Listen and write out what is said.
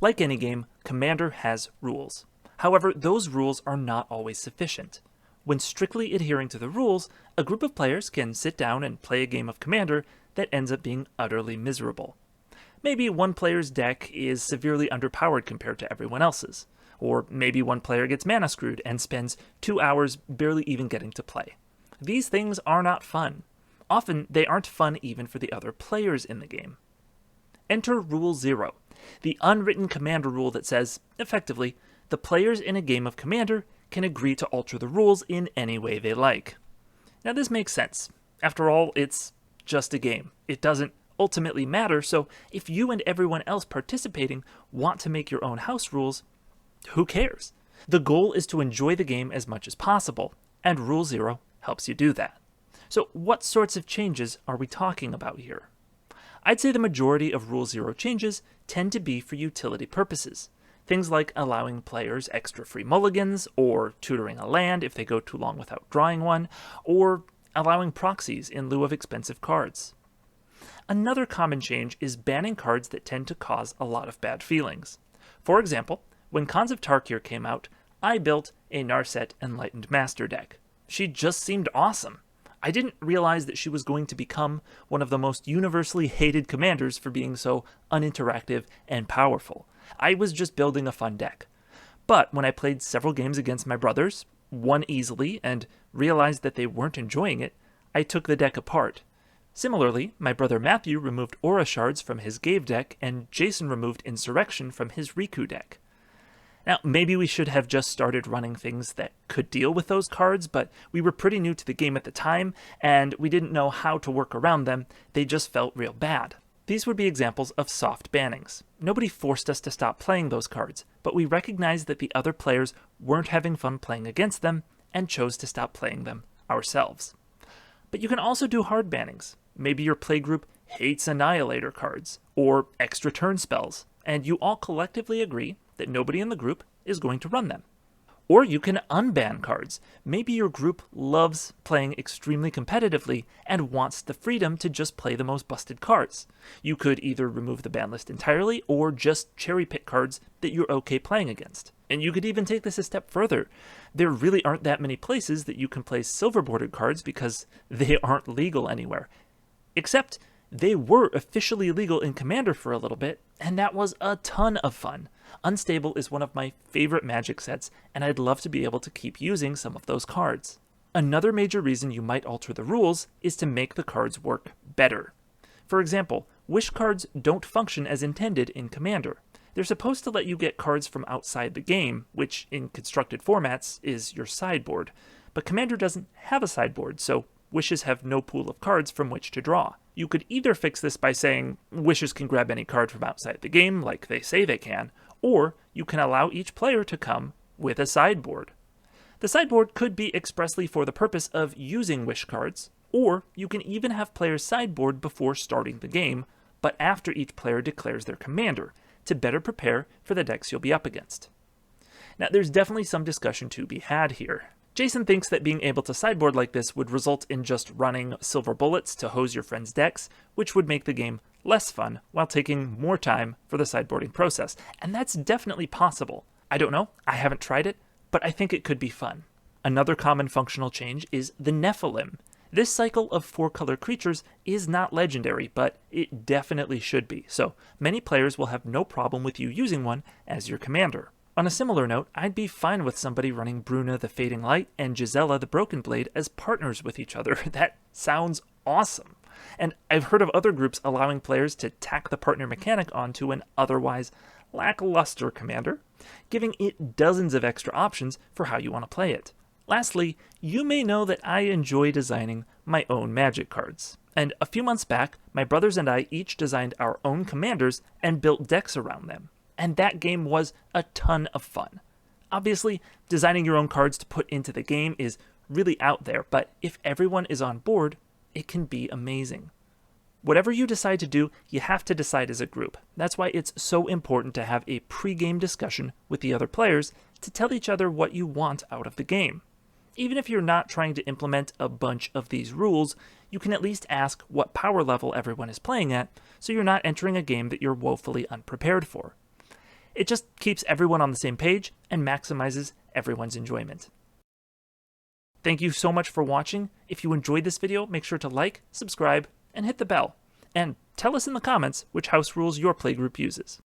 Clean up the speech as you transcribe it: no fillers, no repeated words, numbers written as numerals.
Like any game, Commander has rules. However, those rules are not always sufficient. When strictly adhering to the rules, a group of players can sit down and play a game of Commander that ends up being utterly miserable. Maybe one player's deck is severely underpowered compared to everyone else's. Or maybe one player gets mana screwed and spends 2 hours barely even getting to play. These things are not fun. Often, they aren't fun even for the other players in the game. Enter Rule 0, the unwritten Commander rule that says, effectively, the players in a game of Commander can agree to alter the rules in any way they like. Now this makes sense. After all, it's just a game. It doesn't ultimately matter, so if you and everyone else participating want to make your own house rules, who cares? The goal is to enjoy the game as much as possible, and Rule 0 helps you do that. So what sorts of changes are we talking about here? I'd say the majority of Rule 0 changes tend to be for utility purposes. Things like allowing players extra free mulligans, or tutoring a land if they go too long without drawing one, or allowing proxies in lieu of expensive cards. Another common change is banning cards that tend to cause a lot of bad feelings. For example, when Khans of Tarkir came out, I built a Narset Enlightened Master deck. She just seemed awesome. I didn't realize that she was going to become one of the most universally hated commanders for being so uninteractive and powerful. I was just building a fun deck. But when I played several games against my brothers, won easily, and realized that they weren't enjoying it, I took the deck apart. Similarly, my brother Matthew removed Aura Shards from his Gave deck, and Jason removed Insurrection from his Riku deck. Now, maybe we should have just started running things that could deal with those cards, but we were pretty new to the game at the time, and we didn't know how to work around them. They just felt real bad. These would be examples of soft bannings. Nobody forced us to stop playing those cards, but we recognized that the other players weren't having fun playing against them, and chose to stop playing them ourselves. But you can also do hard bannings. Maybe your playgroup hates Annihilator cards, or extra turn spells, and you all collectively agree that nobody in the group is going to run them. Or you can unban cards. Maybe your group loves playing extremely competitively and wants the freedom to just play the most busted cards. You could either remove the ban list entirely or just cherry pick cards that you're okay playing against. And you could even take this a step further. There really aren't that many places that you can play silver bordered cards because they aren't legal anywhere. Except they were officially legal in Commander for a little bit, and that was a ton of fun. Unstable is one of my favorite Magic sets, and I'd love to be able to keep using some of those cards. Another major reason you might alter the rules is to make the cards work better. For example, Wish cards don't function as intended in Commander. They're supposed to let you get cards from outside the game, which in constructed formats is your sideboard. But Commander doesn't have a sideboard, so Wishes have no pool of cards from which to draw. You could either fix this by saying Wishes can grab any card from outside the game, like they say they can, or you can allow each player to come with a sideboard. The sideboard could be expressly for the purpose of using Wish cards, or you can even have players sideboard before starting the game, but after each player declares their commander, to better prepare for the decks you'll be up against. Now, there's definitely some discussion to be had here. Jason thinks that being able to sideboard like this would result in just running silver bullets to hose your friends' decks, which would make the game less fun while taking more time for the sideboarding process. And that's definitely possible. I don't know, I haven't tried it, but I think it could be fun. Another common functional change is the Nephilim. This cycle of 4-color creatures is not legendary, but it definitely should be, so many players will have no problem with you using one as your commander. On a similar note, I'd be fine with somebody running Bruna the Fading Light and Gisela the Broken Blade as partners with each other. That sounds awesome. And I've heard of other groups allowing players to tack the partner mechanic onto an otherwise lackluster commander, giving it dozens of extra options for how you want to play it. Lastly, you may know that I enjoy designing my own Magic cards. And a few months back, my brothers and I each designed our own commanders and built decks around them. And that game was a ton of fun. Obviously, designing your own cards to put into the game is really out there, but if everyone is on board, it can be amazing. Whatever you decide to do, you have to decide as a group. That's why it's so important to have a pre-game discussion with the other players to tell each other what you want out of the game. Even if you're not trying to implement a bunch of these rules, you can at least ask what power level everyone is playing at, so you're not entering a game that you're woefully unprepared for. It just keeps everyone on the same page and maximizes everyone's enjoyment. Thank you so much for watching. If you enjoyed this video, make sure to like, subscribe, and hit the bell. And tell us in the comments which house rules your playgroup uses.